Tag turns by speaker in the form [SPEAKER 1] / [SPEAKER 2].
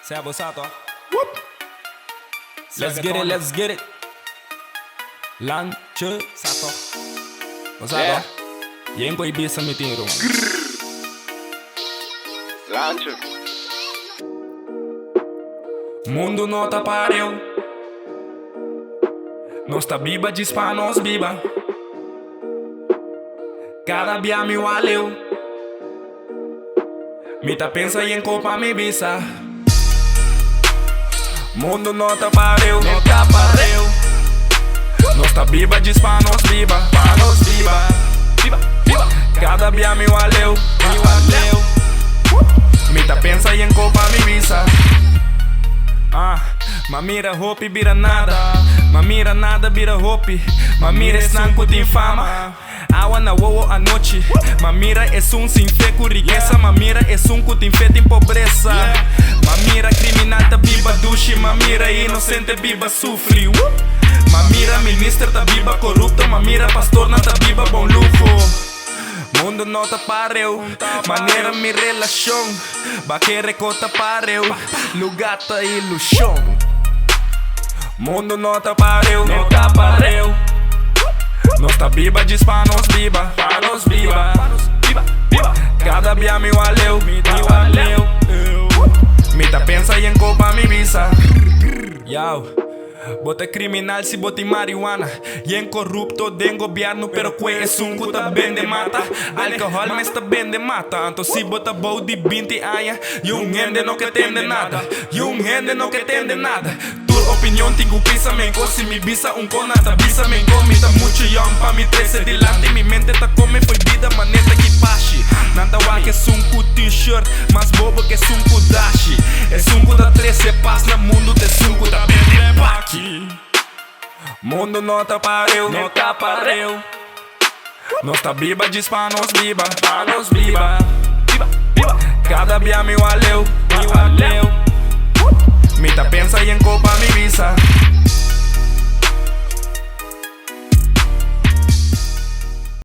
[SPEAKER 1] Sei abussato. Let's get it, let's get it. Lanche sato. Bosato. Yengo ibisa mitiro.
[SPEAKER 2] Lanche.
[SPEAKER 1] Mundo nota pareu. Nós tá biba diz pra nós biba. Cada dia me valeu. Me tá pensa em copa me bisa. Mundo nota pareu, nota pareu. Nós tá biba diz pra nós biba, pra nós biba. Biba, biba. Cada dia me valeu, me valeu. Me tá pensa em copa me bisa. Mamira hope bira nada. Mamira nada bira hope. Mamira estanco de fama. Awa na wowo a noite. Mamira é sem fé com riqueza. Mamira é que tem fé em pobreza. Mamira criminal tá biba duche. Mamira inocente biba sufre. Mamira ministra tá biba corrupto. Mamira pastor não tá biba bom luxo. Mundo nota pareu, maneira me relação. Baquere cota pareu, lugar tá ilusão. Mundo nota pareu, nota pareu. Nós tá biba diz pra nós biba, pra nós biba. Cada dia me valeu, me valeu. Me tá pensa em copa me visa. Yau. Bota criminal se bota marihuana. E em corrupto den governo, pero que é sunco tá bem de mata. Alcohol mas tá bem de mata. Então se bota bow de 20 anos e gente não quer entender nada. E gente não quer entender nada. Tua opinião tem que pensar menco. Se me bisa conata, bisa menco. Me tá muito young pra me trazer de lado. Mi mente tá como foi vida, maneta que pache. Nada wa que sunco t-shirt, mas bobo que sunco dashi. É sunco da 13 paz no mundo de sunco tá bem de paque. Mundo nota pareu, nota pareu. Nós tá biba diz pra nós biba, pra nós biba. Cada dia me valeu, me valeu. Me tá pensa em copa me visa.